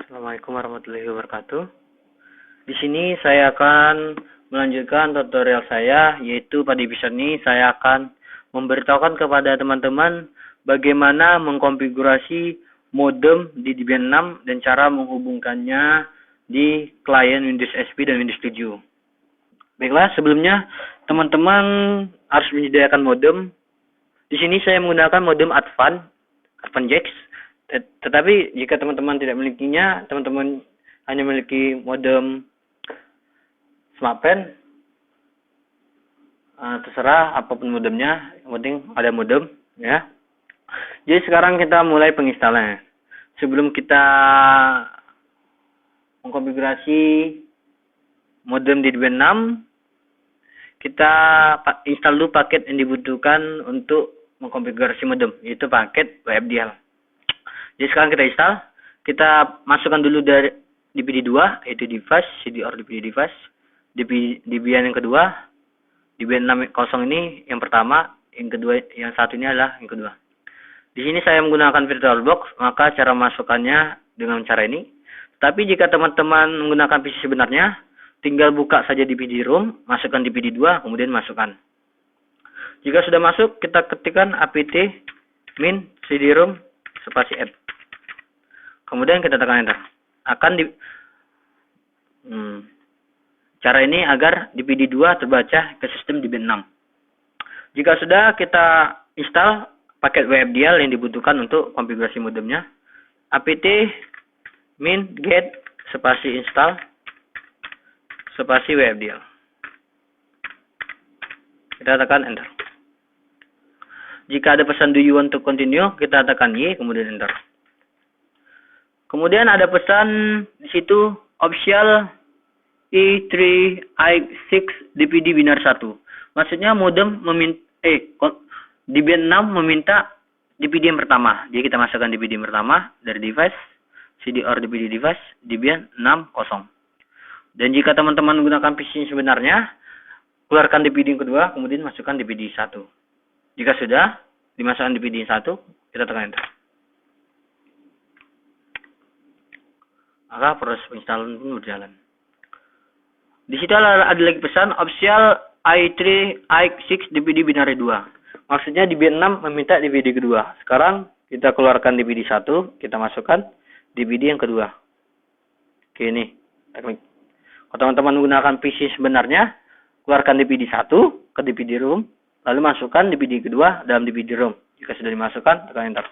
Assalamualaikum warahmatullahi wabarakatuh. Di sini saya akan melanjutkan tutorial saya, yaitu pada episode ini saya akan memberitahukan kepada teman-teman bagaimana mengkonfigurasi modem di Debian 6 dan cara menghubungkannya di klien Windows XP dan Windows 7. Baiklah, sebelumnya teman-teman harus menyediakan modem. Di sini saya menggunakan modem Advan Jax. Tetapi jika teman-teman tidak memilikinya, teman-teman hanya memiliki modem Smartpen, terserah apapun modemnya, yang penting ada modem, ya. Jadi sekarang kita mulai penginstalannya. Sebelum kita mengkonfigurasi modem di Debian 6, kita install dulu paket yang dibutuhkan untuk mengkonfigurasi modem, yaitu paket WebDL. Jadi sekarang kita install, kita masukkan dulu dari DPD 2, yaitu device, CD or DPD device, Debian yang kedua, Debian 6.0 ini yang pertama, yang kedua, yang satu ini adalah yang kedua. Di sini saya menggunakan VirtualBox, maka cara masukkannya dengan cara ini. Tapi jika teman-teman menggunakan PC sebenarnya, tinggal buka saja DPD room, masukkan DPD 2, kemudian masukkan. Jika sudah masuk, kita ketikkan apt min cd-rom spasi add. Kemudian kita tekan enter. Cara ini agar DPD 2 terbaca ke sistem Debian 6. Jika sudah, kita install paket WebDL yang dibutuhkan untuk konfigurasi modemnya. apt min get spasi install spasi WebDL. Kita tekan enter. Jika ada pesan do you want to continue, kita tekan Y, kemudian enter. Kemudian ada pesan di situ official E3i6 DPD binar 1. Maksudnya modem Debian 6 meminta DPD yang pertama. Jadi kita masukkan DPD yang pertama dari device, CD or DPD device, Debian 6.0. Dan jika teman-teman menggunakan PC sebenarnya, keluarkan DPD yang kedua, kemudian masukkan DPD 1. Jika sudah dimasukkan DPD 1, kita tekan enter. Maka proses penginstalan pun berjalan. Di situ ada lagi pesan official i3i6 DPD binary 2. Maksudnya Debian 6 meminta DPD kedua. Sekarang kita keluarkan DPD 1, kita masukkan DPD yang kedua. Oke, ini teknik. Kalau teman-teman menggunakan PC sebenarnya, keluarkan DPD 1 ke DPD room, lalu masukkan DPD kedua dalam DPD room. Jika sudah dimasukkan, tekan enter.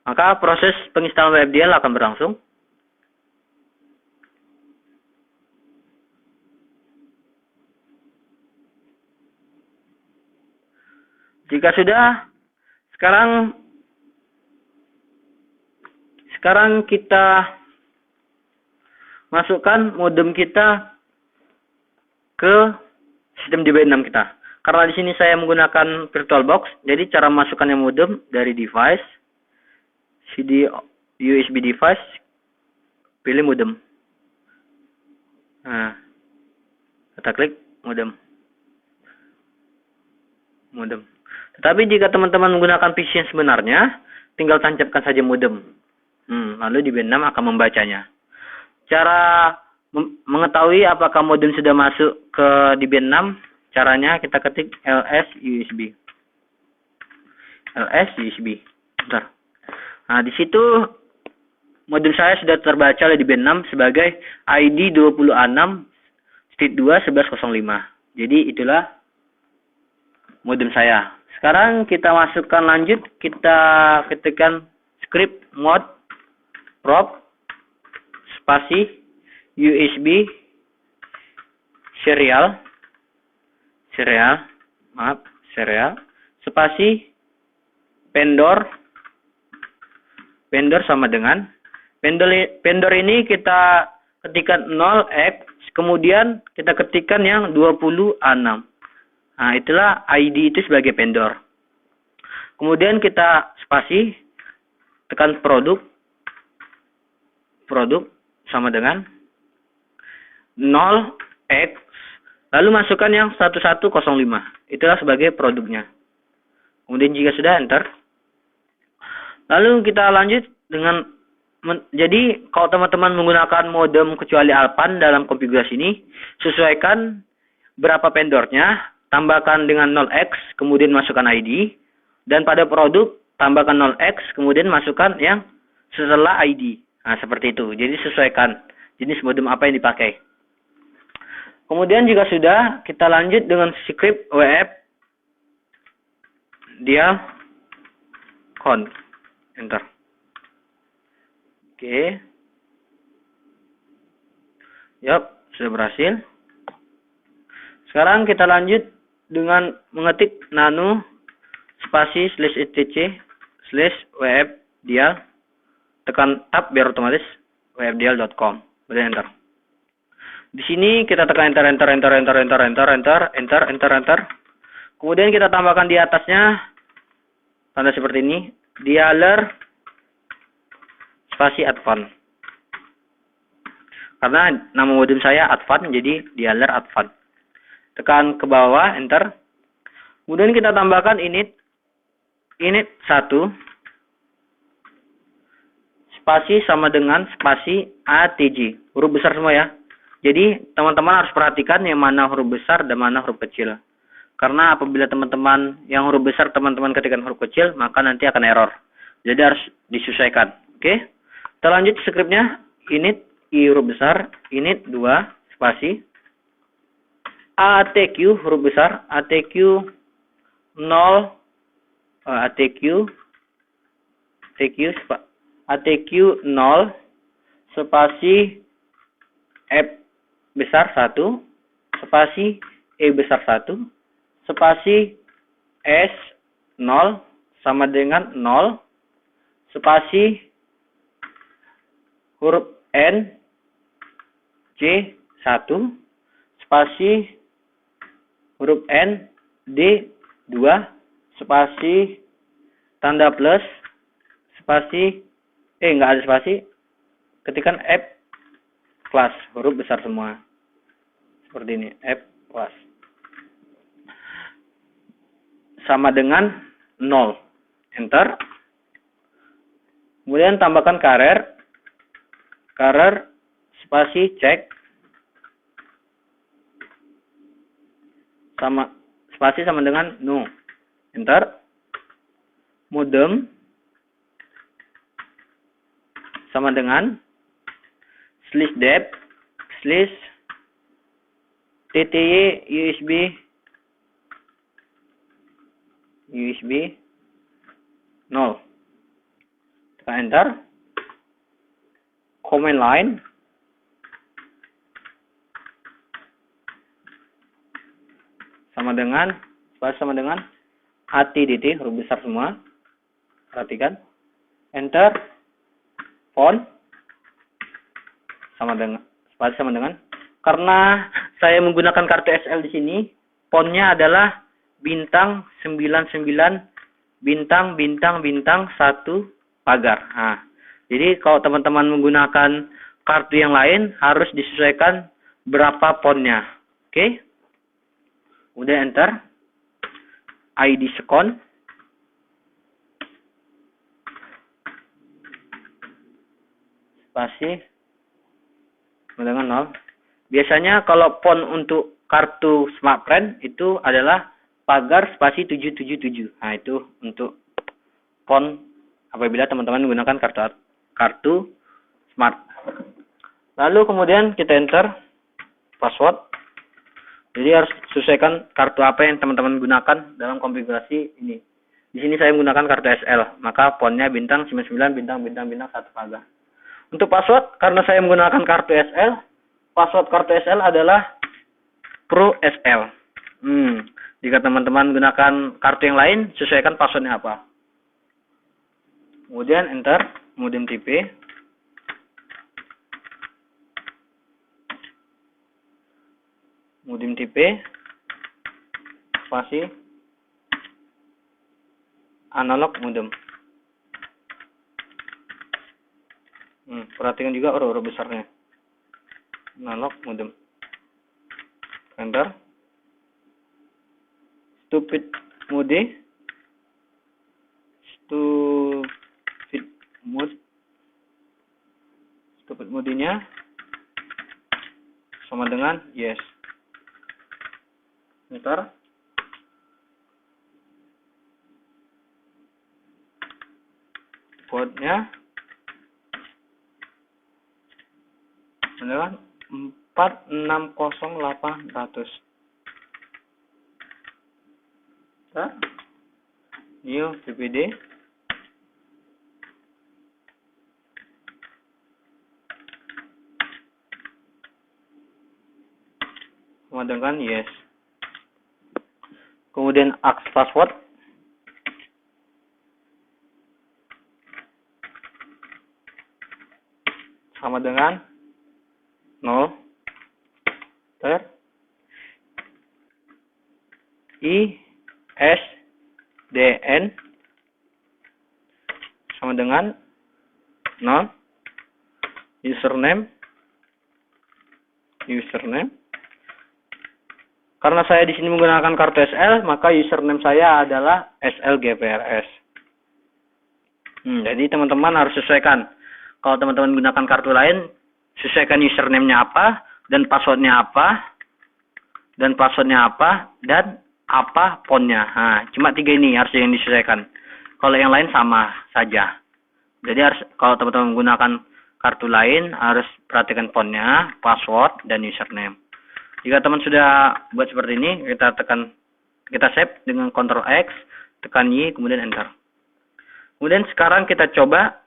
Maka proses penginstalan WebDL akan berlangsung. Jika sudah, sekarang kita masukkan modem kita ke sistem Debian 6 kita. Karena di sini saya menggunakan VirtualBox, jadi cara masukkannya modem dari device, CD USB device, pilih modem. Nah, kita klik modem. Tetapi jika teman-teman menggunakan PC yang sebenarnya, tinggal tancapkan saja modem. Lalu Debian 6 akan membacanya. Cara mengetahui apakah modem sudah masuk ke Debian 6, caranya kita ketik ls USB. Bentar. Nah, di situ modem saya sudah terbaca oleh Debian 6 sebagai ID 206 state 2 1105. Jadi itulah modem saya. Sekarang kita masukkan lanjut, kita ketikkan script mode probe spasi USB serial spasi vendor sama dengan vendor ini kita ketikkan 0x, kemudian kita ketikkan yang 26. Nah, itulah ID itu sebagai vendor. Kemudian kita spasi, tekan produk sama dengan 0x, lalu masukkan yang 1105. Itulah sebagai produknya. Kemudian jika sudah enter, lalu kita lanjut dengan Jadi kalau teman-teman menggunakan modem kecuali Alpan dalam konfigurasi ini, sesuaikan berapa vendornya, tambahkan dengan 0x, kemudian masukkan ID, dan pada produk tambahkan 0x, kemudian masukkan yang setelah ID. Nah, seperti itu. Jadi sesuaikan jenis modem apa yang dipakai. Kemudian jika sudah, kita lanjut dengan script WF dia con. Enter. Oke. Yap, sudah berhasil. Sekarang kita lanjut dengan mengetik nano spasi /etc/wf dial. Tekan tab biar otomatis wfdial.com. Kemudian enter. Di sini kita tekan enter. Kemudian kita tambahkan di atasnya tanda seperti ini, dialer spasi advan. Karena nama modem saya advan, jadi dialer advan. Tekan ke bawah, enter. Kemudian kita tambahkan init 1 spasi sama dengan spasi ATG, huruf besar semua ya. Jadi teman-teman harus perhatikan yang mana huruf besar dan mana huruf kecil. Karena apabila teman-teman yang huruf besar teman-teman ketikkan huruf kecil, maka nanti akan error. Jadi harus disesuaikan. Oke. Kita lanjut scriptnya. Init I huruf besar, init 2 spasi ATQ huruf besar, ATQ 0 ATQ 0 spasi F besar 1 spasi E besar 1 spasi S 0 sama dengan 0 spasi huruf N C 1 spasi huruf N D 2 spasi tanda plus spasi enggak ada spasi, ketikkan F plus huruf besar semua seperti ini, F plus sama dengan 0, enter. Kemudian tambahkan carrier spasi cek sama spasi sama dengan no, enter. Modem sama dengan /dep /tty USB 0. Tekan enter. Command line sama dengan ATDT huruf besar semua. Perhatikan. Enter. Font sama dengan karena saya menggunakan kartu SL di sini, fontnya adalah bintang 99 bintang 1 pagar. Nah, jadi kalau teman-teman menggunakan kartu yang lain harus disesuaikan berapa fontnya. Oke. Udah enter. ID second. Spasi dengan 0. Biasanya kalau font untuk kartu Smartfren itu adalah pagar spasi 777. Nah, itu untuk font apabila teman-teman menggunakan kartu Smart. Lalu kemudian kita enter password. Jadi harus sesuaikan kartu apa yang teman-teman gunakan dalam konfigurasi ini. Di sini saya menggunakan kartu SL, maka fontnya bintang 99 bintang 1 pagar. Untuk password, karena saya menggunakan kartu SL, password kartu SL adalah Pro SL. Jika teman-teman menggunakan kartu yang lain, sesuaikan passwordnya apa. Kemudian enter, modem TP. Modem TP, spasi, analog modem. Perhatikan juga huruf besarnya. Analog modem. Enter. Stupid mode. Stupid mode-nya sama dengan yes. Enter. Code-nya adalah 460800. New PPD. Sama dengan yes. Kemudian access password. Sama dengan 0. ISDN sama dengan 0. Username. Karena saya di sini menggunakan kartu SL, maka username saya adalah SLGPRS. Jadi teman-teman harus sesuaikan. Kalau teman-teman gunakan kartu lain, sesuaikan username-nya apa, dan password-nya apa, dan apa ponnya. Cuma 3 ini harus yang disesuaikan. Kalau yang lain sama saja. Jadi harus, kalau teman-teman menggunakan kartu lain, harus perhatikan ponnya, password, dan username. Jika teman sudah buat seperti ini, kita save dengan Ctrl X, tekan Y, kemudian enter. Kemudian sekarang kita coba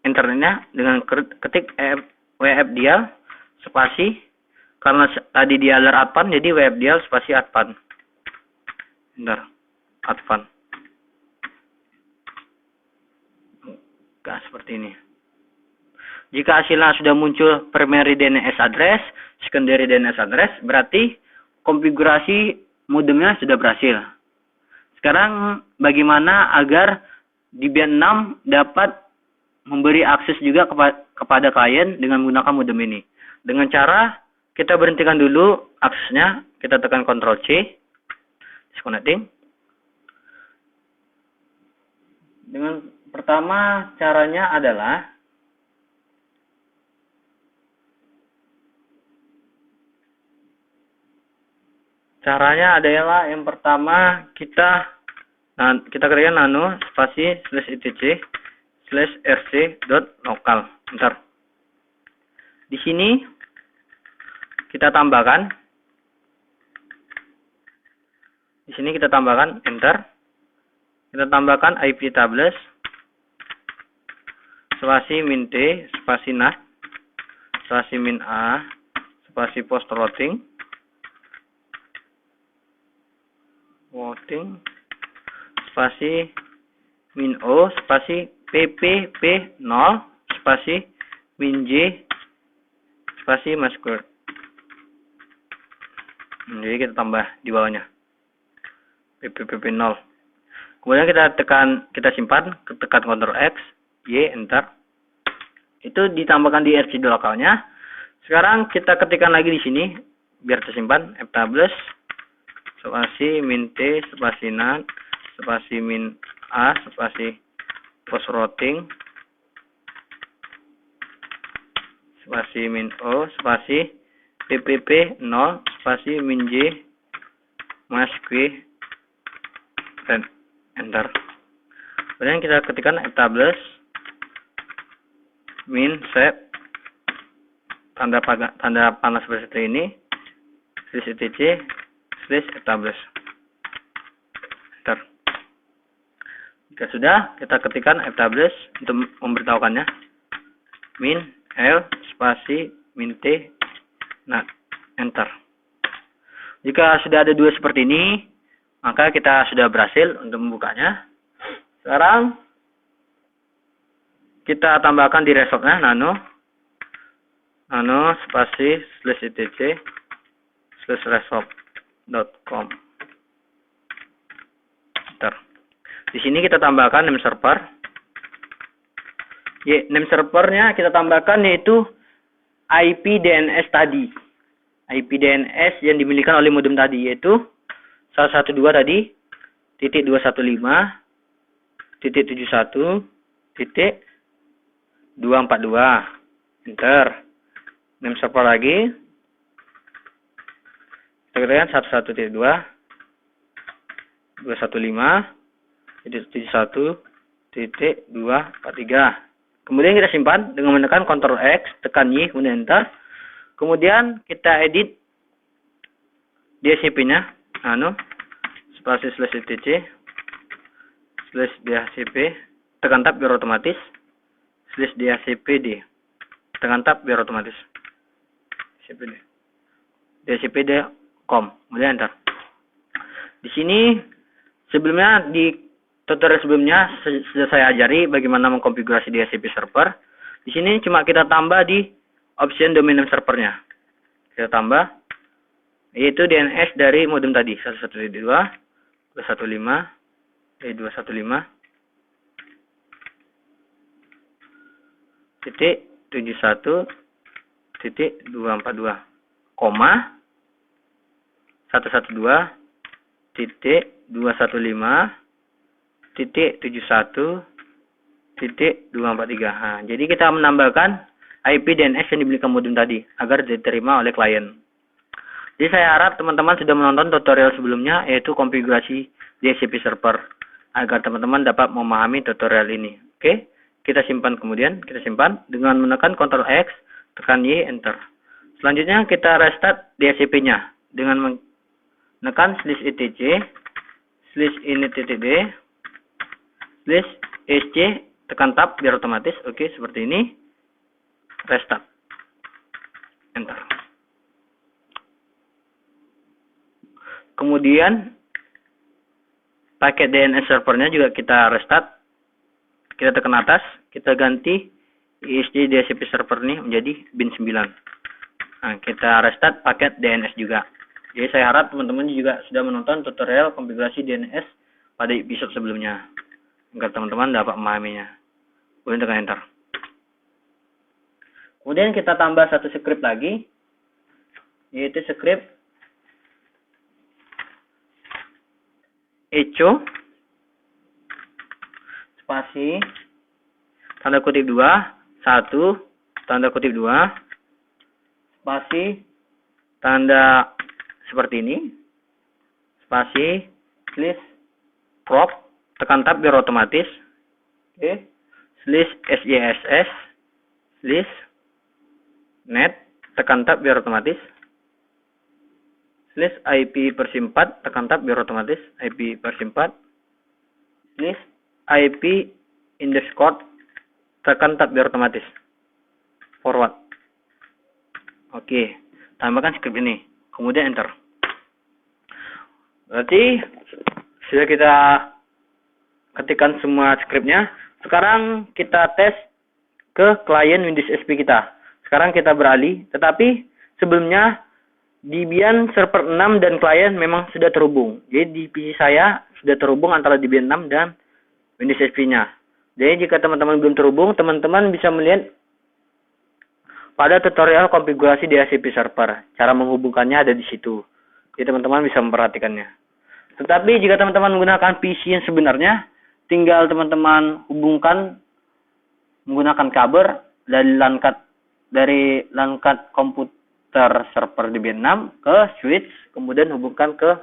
enternya dengan ketik webdial spasi, karena tadi dialer advan, jadi webdial spasi advan. Bentar, advan. Seperti ini. Jika hasilnya sudah muncul primary DNS address, secondary DNS address, berarti konfigurasi modemnya sudah berhasil. Sekarang bagaimana agar Debian 6 dapat memberi akses juga kepada klien dengan menggunakan modem ini? Dengan cara kita berhentikan dulu aksesnya, kita tekan Ctrl C, disconnecting. Dengan pertama caranya adalah yang pertama kita ketikkan nano spasi /etc/rc.local. Bentar. Di sini kita tambahkan enter. Kita tambahkan IP tables spasi min t spasi nat spasi min a spasi post routing spasi min o spasi ppp 0 spasi min j spasi masker. Jadi kita tambah di bawahnya ppp 0. Kemudian kita simpan, tekan Ctrl X, Y, enter. Itu ditambahkan di RC lokalnya. Sekarang kita ketikkan lagi di sini biar tersimpan ftables spasi min t spasi nat spasi min a spasi post routing spasi min o spasi ppp 0 spasi min j mask dan enter. Kemudian kita ketikkan ftables min save tanda panah seperti ini /etc/ftables. Enter. Jika sudah, kita ketikkan ftables untuk memberitahukannya min l spasi min t nat enter. Jika sudah ada 2 seperti ini, maka kita sudah berhasil untuk membukanya. Sekarang kita tambahkan di resolve-nya nano spasi /etc/resolve.com. Di sini kita tambahkan name server. Name servernya kita tambahkan yaitu IP DNS tadi. IP DNS yang dimiliki oleh modem tadi yaitu 112 tadi .215.71.0.1 242. Enter. Name server lagi. Kita ketikkan 11.215.71.243. Kemudian kita simpan dengan menekan Ctrl X, tekan Y, kemudian Enter. Kemudian kita edit DHCP-nya, spasi /etc /DHCP, tekan tab biar otomatis, /DHCPD, tekan tab biar otomatis, DHCPD.com, kemudian Enter. Di sini sebelumnya di tutorial sebelumnya sudah saya ajari bagaimana mengkonfigurasi DHCP server. Di sini cuma kita tambah di option domain name servernya. Kita tambah yaitu DNS dari modem tadi 115.215.71.242, koma 112.215.71.243. Jadi kita menambahkan IP DNS yang diberikan modem tadi agar diterima oleh klien. Jadi saya harap teman-teman sudah menonton tutorial sebelumnya, yaitu konfigurasi DHCP server, agar teman-teman dapat memahami tutorial ini. Oke, kita simpan kemudian, kita simpan dengan menekan Ctrl X, tekan Y, Enter. Selanjutnya kita restart DHCP-nya dengan menekan /etc/init.td/sc, tekan tab biar otomatis. Oke, seperti ini. Restart. Enter. Kemudian paket DNS servernya juga kita restart. Kita tekan atas, kita ganti ISG DHCP server ini menjadi bin 9. Nah, kita restart paket DNS juga. Jadi saya harap teman-teman juga sudah menonton tutorial konfigurasi DNS pada episode sebelumnya, agar teman-teman dapat memahaminya. Kemudian tekan Enter. Kemudian kita tambah satu script lagi, yaitu script echo spasi tanda kutip 2 1 tanda kutip 2 spasi tanda seperti ini spasi /prop, tekan tab biar otomatis. Oke, /sys /net, tekan tab biar otomatis, /IP/4, tekan tab biar otomatis, IP/4, /IP_, tekan tab biar otomatis, forward. Oke, tambahkan script ini, kemudian Enter. Berarti sudah kita ketikkan semua scriptnya. Sekarang kita tes ke klien Windows XP kita. Sekarang kita beralih, tetapi sebelumnya Debian server 6 dan klien memang sudah terhubung. Jadi di PC saya sudah terhubung antara Debian 6 dan Windows XP-nya. Jadi jika teman-teman belum terhubung, teman-teman bisa melihat pada tutorial konfigurasi DHCP server. Cara menghubungkannya ada di situ. Jadi teman-teman bisa memperhatikannya. Tetapi jika teman-teman menggunakan PC yang sebenarnya, tinggal teman-teman hubungkan menggunakan kabel dari LAN card komputer server Debian 6 ke switch, kemudian hubungkan ke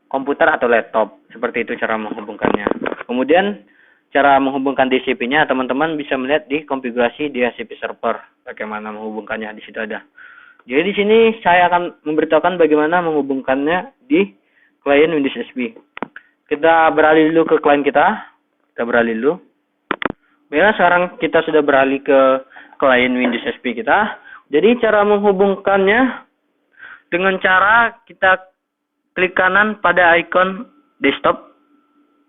komputer atau laptop. Seperti itu cara menghubungkannya. Kemudian cara menghubungkan DHCP-nya teman-teman bisa melihat di konfigurasi DHCP server, bagaimana menghubungkannya, di situ ada. Jadi di sini saya akan memberitahukan bagaimana menghubungkannya di klien Windows XP. Kita beralih dulu ke klien kita. Ya, sekarang kita sudah beralih ke klien Windows XP kita. Jadi cara menghubungkannya dengan cara kita klik kanan pada icon desktop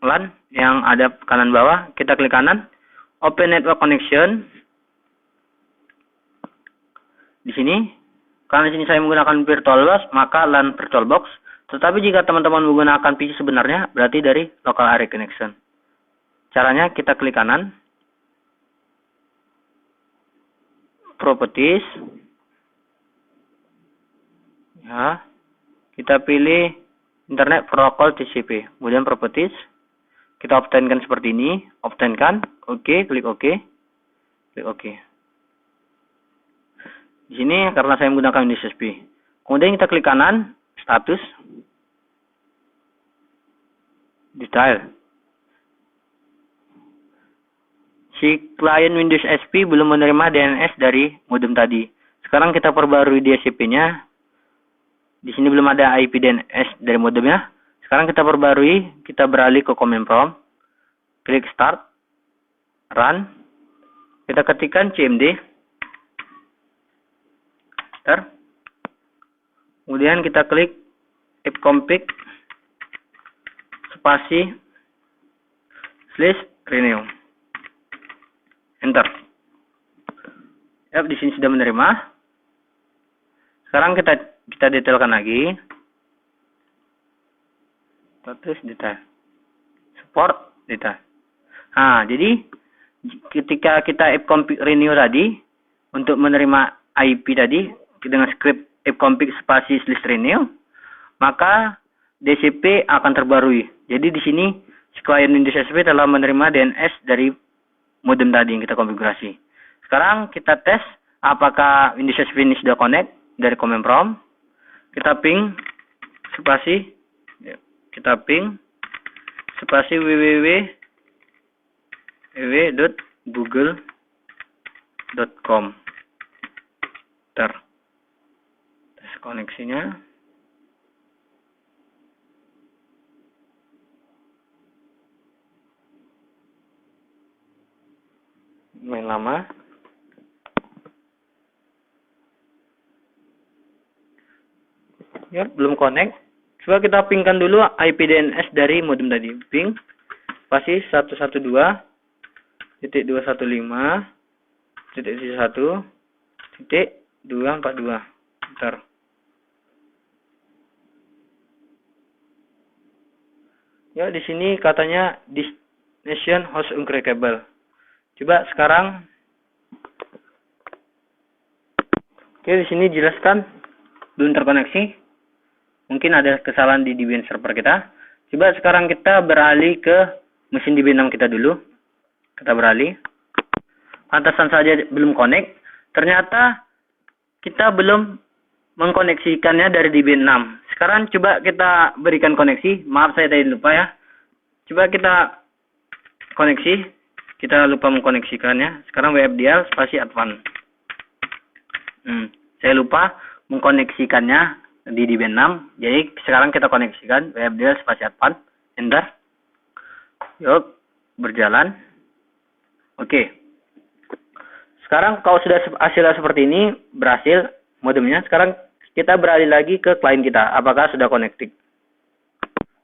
LAN yang ada kanan bawah. Kita klik kanan, Open Network Connection. Di sini, karena di sini saya menggunakan VirtualBox, maka LAN VirtualBox. Tetapi jika teman-teman menggunakan PC sebenarnya, berarti dari Local Area Connection. Caranya kita klik kanan, Properties, ya, kita pilih Internet Protocol TCP, kemudian Properties, kita obtainkan seperti ini, obtainkan, oke, klik oke. Klik OK. Di sini karena saya menggunakan Windows XP. Kemudian kita klik kanan, status, detail. Si klien Windows XP belum menerima DNS dari modem tadi. Sekarang kita perbarui DHCP-nya. Di sini belum ada IP DNS dari modemnya. Sekarang kita perbarui, kita beralih ke command prompt. Klik start, run. Kita ketikkan cmd. Enter. Kemudian kita klik ipconfig spasi /renew. Enter. Di sini sudah menerima. Sekarang kita detailkan lagi. Status detail. Support detail. Nah, jadi ketika kita ipconfig renew tadi untuk menerima IP tadi dengan script ipconfig spasi /renew, maka DHCP akan terbarui. Jadi di sini si klien Windows XP telah menerima DNS dari modem tadi yang kita konfigurasi. Sekarang kita tes apakah Windows XP ini sudah connect dari command prompt. Kita ping spasi www.google.com. Tes koneksinya. Main lama. Ya, belum connect. Coba kita pingkan dulu IP DNS dari modem tadi. Ping spasi 112.168.1.242. Bentar. Ya, di sini katanya destination host uncrackable. Coba sekarang, oke, di sini jelaskan belum terkoneksi. Mungkin ada kesalahan di DBN server kita. Coba sekarang kita beralih ke mesin DB6 kita dulu. Kita beralih. Pantasan saja belum connect. Ternyata kita belum mengkoneksikannya dari DB6. Sekarang coba kita berikan koneksi. Maaf saya tadi lupa ya. Coba kita koneksi. Kita lupa mengkoneksikannya. Sekarang WebDL spasi advance. Saya lupa mengkoneksikannya di DB6. Jadi sekarang kita koneksikan WebDL spasi advance. Enter. Yuk, berjalan. Oke. Sekarang kalau sudah hasilnya seperti ini, berhasil modemnya. Sekarang kita beralih lagi ke klien kita. Apakah sudah connected?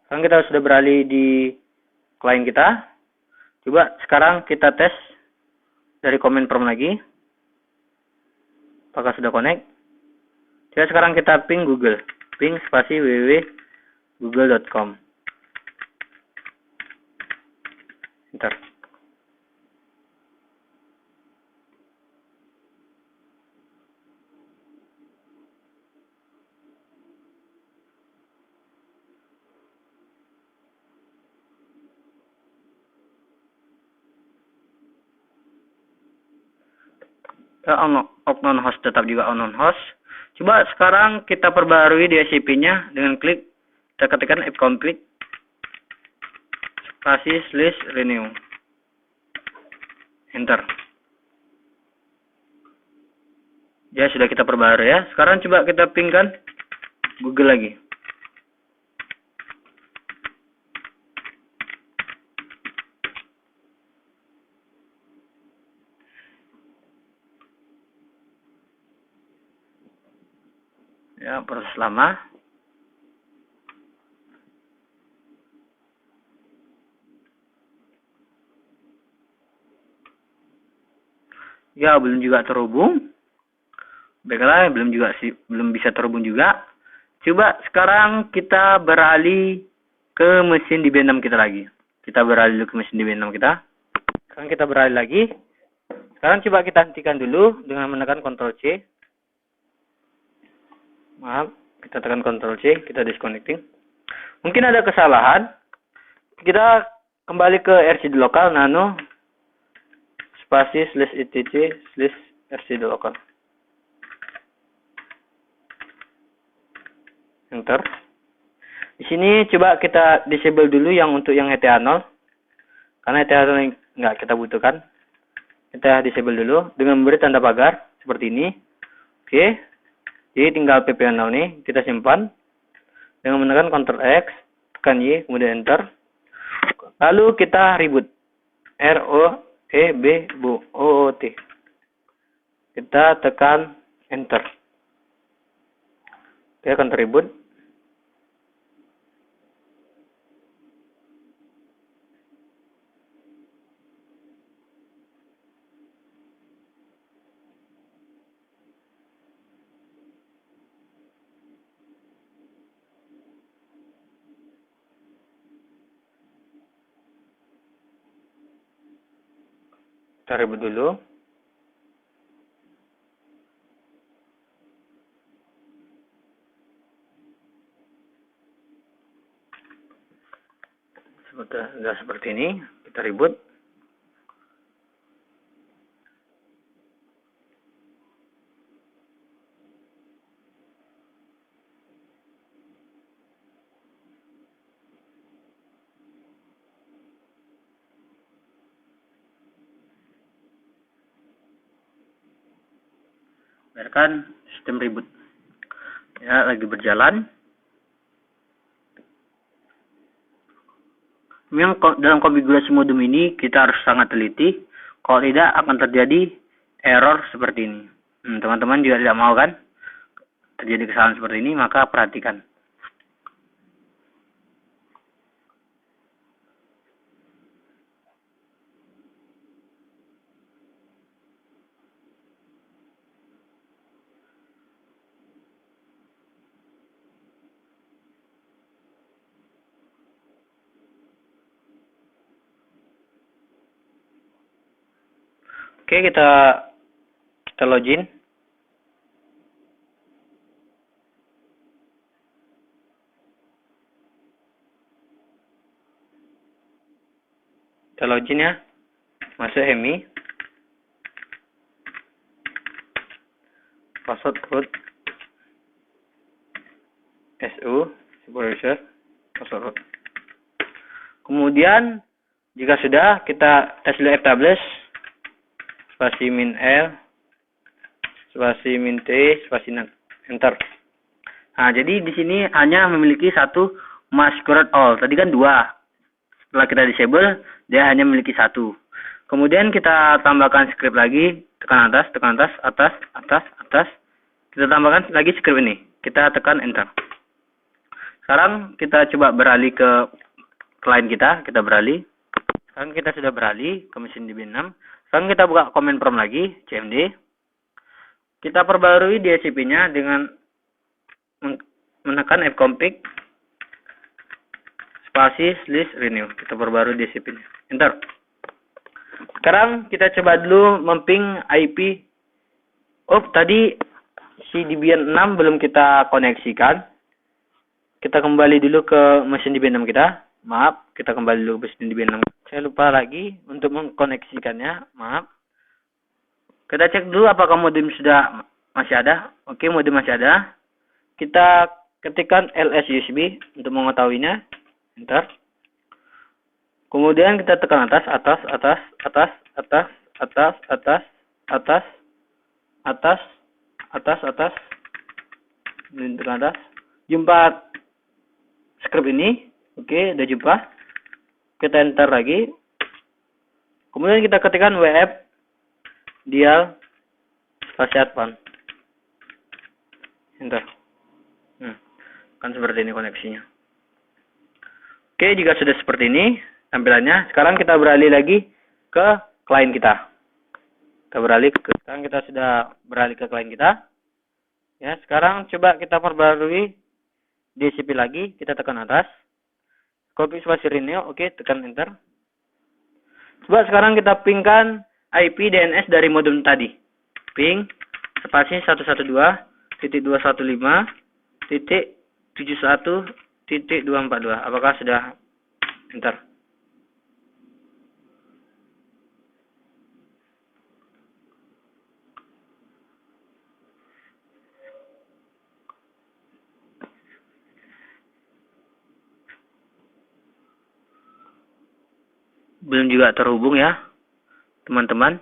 Sekarang kita sudah beralih di klien kita. Coba sekarang kita tes dari command prompt lagi. Apakah sudah connect? Coba sekarang kita ping Google. Ping spasi www.google.com. Enter. Unknown host tetap juga unknown host. Coba sekarang kita perbarui DHCP-nya dengan klik, kita ketikkan ipconfig spasi /renew. Enter. Ya, sudah kita perbarui ya. Sekarang coba kita pingkan Google lagi. Ya, proses lama. Ya, belum juga terhubung. Baiklah, belum bisa terhubung juga. Coba sekarang kita beralih ke mesin DB6 kita lagi. Kita beralih ke mesin DB6 kita. Sekarang kita beralih lagi. Sekarang coba kita hentikan dulu dengan menekan Ctrl C. Maaf, kita tekan Ctrl C, kita disconnecting. Mungkin ada kesalahan. Kita kembali ke RC lokal nano spasi /etc/rc.local. Enter. Di sini coba kita disable dulu yang untuk yang ETH 0. Karena ETH 0 nggak kita butuhkan. Kita disable dulu dengan memberi tanda pagar seperti ini. Oke. Jadi tinggal PP0 nih kita simpan dengan menekan Ctrl X, tekan Y, kemudian enter. Lalu kita reboot. ROOT. Kita tekan enter. Oke, akan reboot. Kita reboot dulu. Sudah seperti ini. Kita reboot. Biarkan sistem reboot. Ya, lagi berjalan. Memang dalam konfigurasi modem ini kita harus sangat teliti. Kalau tidak akan terjadi error seperti ini. Teman-teman juga tidak mau kan terjadi kesalahan seperti ini, maka perhatikan. Oke, kita login. Kita login ya. Masuk HMI. Password root. SU supervisor. Password root. Kemudian jika sudah, kita tes dulu ftables. Spasi min L, spasi min T, spasi enter. Nah, jadi di sini hanya memiliki satu masquerade all. Tadi kan dua. Setelah kita disable, dia hanya memiliki satu. Kemudian kita tambahkan script lagi, tekan atas, atas. Kita tambahkan lagi script ini. Kita tekan enter. Sekarang kita coba beralih ke klien kita beralih. Sekarang kita sudah beralih ke mesin DB6. Sekarang kita buka command prompt lagi, cmd. Kita perbarui DHCP-nya dengan menekan fconfig spasi /renew. Kita perbarui DHCP-nya. Enter. Sekarang kita coba dulu memping IP. Oh, tadi si DB6 belum kita koneksikan. Kita kembali dulu ke mesin DB6 kita. Maaf, kita kembali dulu ke mesin DB6. Saya lupa lagi untuk mengkoneksikannya. Maaf. Kita cek dulu apakah modem sudah masih ada. Oke, modem masih ada. Kita ketikkan ls USB untuk mengetahuinya. Enter. Kemudian kita tekan atas. Tekan atas. Jumpa script ini. Oke, udah jumpa. Kita enter lagi. Kemudian kita ketikkan WF dial spasi advan. Enter. Kan seperti ini koneksinya. Oke, jika sudah seperti ini tampilannya, sekarang kita beralih lagi ke klien kita. Sekarang kita sudah beralih ke klien kita. Ya, sekarang coba kita perbarui DHCP lagi, kita tekan atas. Copy spasi renew, oke, tekan enter. Coba sekarang kita pingkan IP DNS dari modem tadi. Ping spasi 112.215.71.242. Apakah sudah enter? belum juga terhubung ya, teman-teman.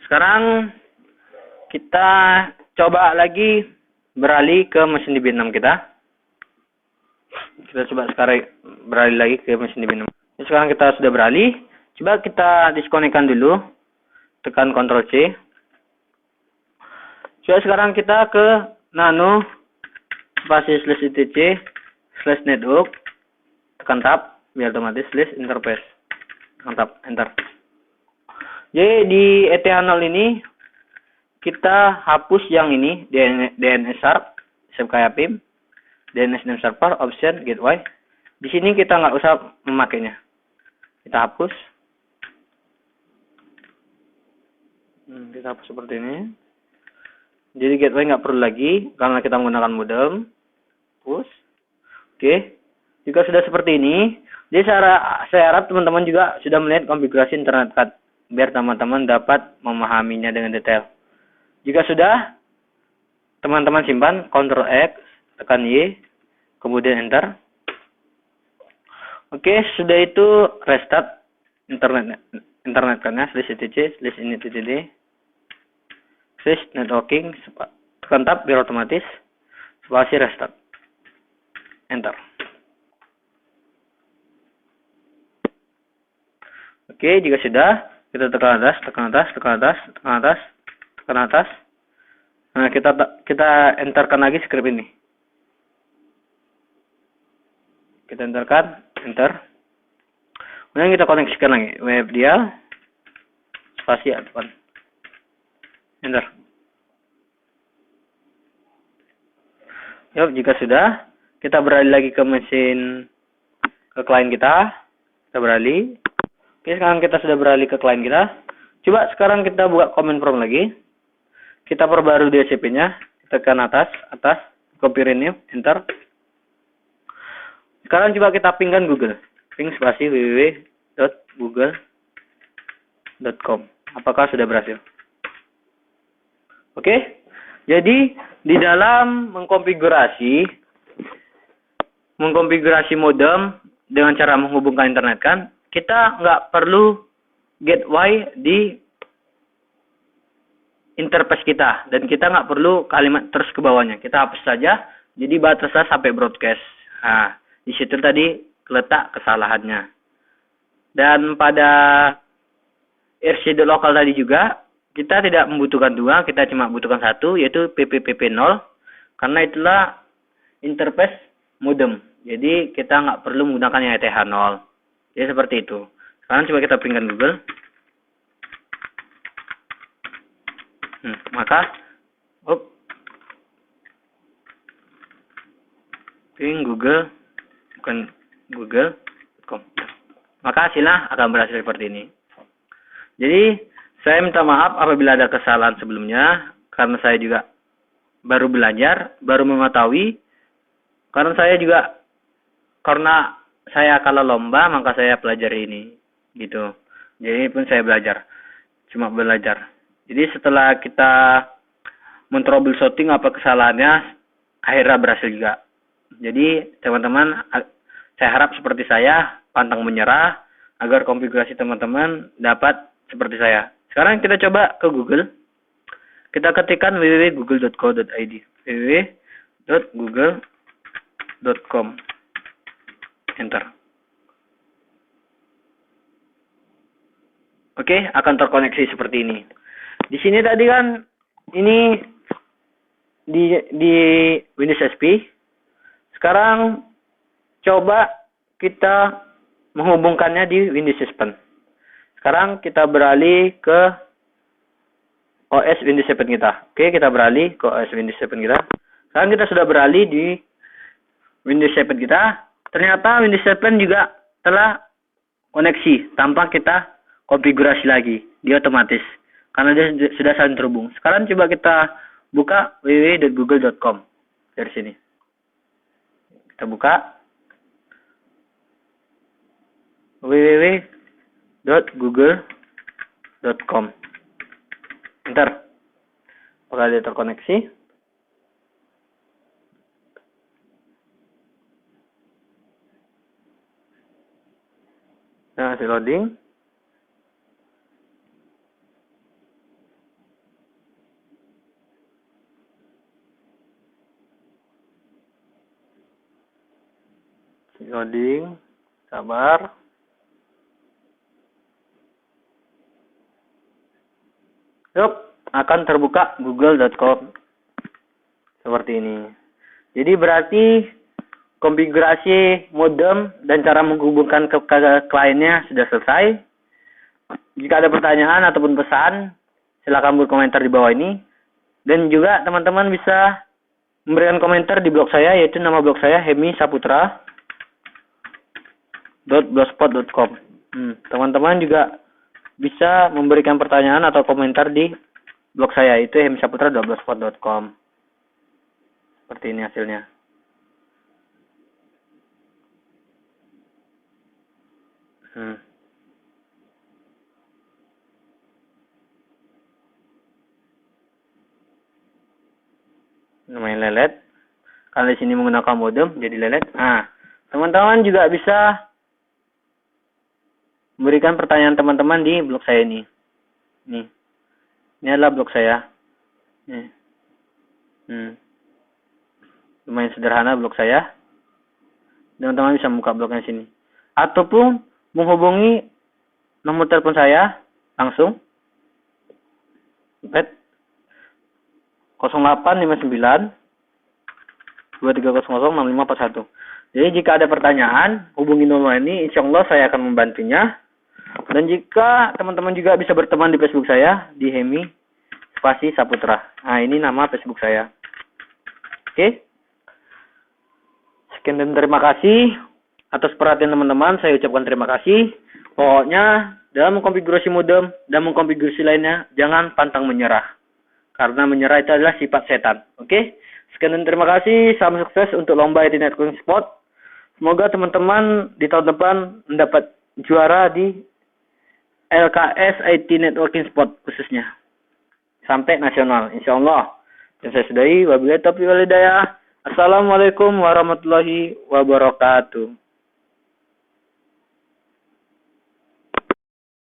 Sekarang kita coba lagi beralih ke mesin DB6 kita. Kita coba sekarang beralih lagi ke mesin DB6. Sekarang kita sudah beralih. Coba kita diskonekkan dulu. Tekan Ctrl C. Coba sekarang kita ke nano spasi /etc/network. Tekan tab biar otomatis /interface. Tekan tab enter. Jadi di ETH0 ini kita hapus yang ini DNS sharp, save kayak PIM, DNS name server, option, gateway. Di sini kita nggak usah memakainya. Kita hapus. Kita hapus seperti ini. Jadi gateway nggak perlu lagi karena kita menggunakan modem. Hapus. Oke. Jika sudah seperti ini, jadi saya harap teman-teman juga sudah melihat konfigurasi internet card biar teman-teman dapat memahaminya dengan detail. Jika sudah, teman-teman simpan, Ctrl X, tekan Y, kemudian enter. Oke, sudah itu restart internet karena /etc/ini.td /networking, tekan tab biar otomatis, spasi restart, enter. Oke, jika sudah, kita tekan atas, tekan atas, tekan atas, tekan atas, tekan atas. Nah, kita enterkan lagi script ini. Kita enterkan, enter. Kemudian kita koneksikan lagi WebDL, spasi depan, enter. Yuk, jika sudah, kita beralih lagi ke klien kita. Kita beralih. Oke, sekarang kita sudah beralih ke klien kita. Coba sekarang kita buka command prompt lagi. Kita perbarui DHCP-nya. Kita tekan atas, copy renew, enter. Sekarang coba kita pingkan Google. Ping spasi www.google.com. Apakah sudah berhasil? Oke. Jadi di dalam mengkonfigurasi modem dengan cara menghubungkan internet kan, kita nggak perlu gateway di interface kita, dan kita nggak perlu kalimat terus ke bawahnya. Kita hapus saja, jadi batasnya sampai broadcast. Nah, di situ tadi letak kesalahannya. Dan pada RC.local tadi juga, kita tidak membutuhkan dua, kita cuma membutuhkan satu, yaitu PPPP0, karena itulah interface modem. Jadi kita nggak perlu menggunakan yang ETH0. Jadi seperti itu. Sekarang coba kita pingkan Google. Maka ping Google, bukan Google.com. Maka hasilnya akan berhasil seperti ini. Jadi saya minta maaf apabila ada kesalahan sebelumnya, karena saya juga baru belajar, baru mengetahui. Karena saya kalah lomba, maka saya pelajari ini, gitu. Jadi pun saya cuma belajar. Jadi setelah kita men-troubleshooting apa kesalahannya, akhirnya berhasil juga. Jadi teman-teman, saya harap seperti saya, pantang menyerah, agar konfigurasi teman-teman dapat seperti saya. Sekarang kita coba ke Google. Kita ketikkan www.google.co.id. www.google.com. Enter. Oke, akan terkoneksi seperti ini. Di sini tadi kan ini di Windows XP. Sekarang coba kita menghubungkannya di Windows 7. Sekarang kita beralih ke OS Windows 7 kita. Oke, kita beralih ke OS Windows 7 kita. Sekarang kita sudah beralih di Windows 7 kita. Ternyata Windows 7 juga telah koneksi tanpa kita konfigurasi lagi. Dia otomatis. Karena dia sudah saling terhubung. Sekarang coba kita buka www.google.com. Dari sini. Kita buka www.google.com. Enter. Apakah dia terkoneksi? Nah, masih loading. Loading. Sabar. Yup, akan terbuka google.com. Seperti ini. Jadi berarti konfigurasi modem dan cara menghubungkan ke kliennya sudah selesai. Jika ada pertanyaan ataupun pesan, silakan berkomentar di bawah ini. Dan juga teman-teman bisa memberikan komentar di blog saya, yaitu nama blog saya hemisaputra.blogspot.com. Teman-teman juga bisa memberikan pertanyaan atau komentar di blog saya, yaitu hemisaputra.blogspot.com. Seperti ini hasilnya. Lumayan lelet. Karena di sini menggunakan modem, jadi lelet. Nah, teman-teman juga bisa memberikan pertanyaan teman-teman di blog saya ini. Nih. Ini adalah blog saya. Nih. Lumayan sederhana blog saya. Teman-teman bisa buka blognya sini. Ataupun menghubungi nomor telepon saya langsung. 0859 2300 6541. Jadi jika ada pertanyaan, hubungi nomor ini, insya Allah saya akan membantunya. Dan jika teman-teman juga bisa berteman di Facebook saya, di Hemi Spasi Saputra. Nah, ini nama Facebook saya. Oke. Sekian dan terima kasih atas perhatian teman-teman. Saya ucapkan terima kasih. Pokoknya dalam mengkonfigurasi modem dan mengkonfigurasi lainnya, jangan pantang menyerah. Karena menyerah itu adalah sifat setan. Oke. Sekian dan terima kasih. Salam sukses untuk lomba IT Networking Spot. Semoga teman-teman di tahun depan mendapat juara di LKS IT Networking Spot khususnya. Sampai nasional, insya Allah. Dan saya sudahi. Wabillahi taufiq wal hidayah. Assalamualaikum warahmatullahi wabarakatuh.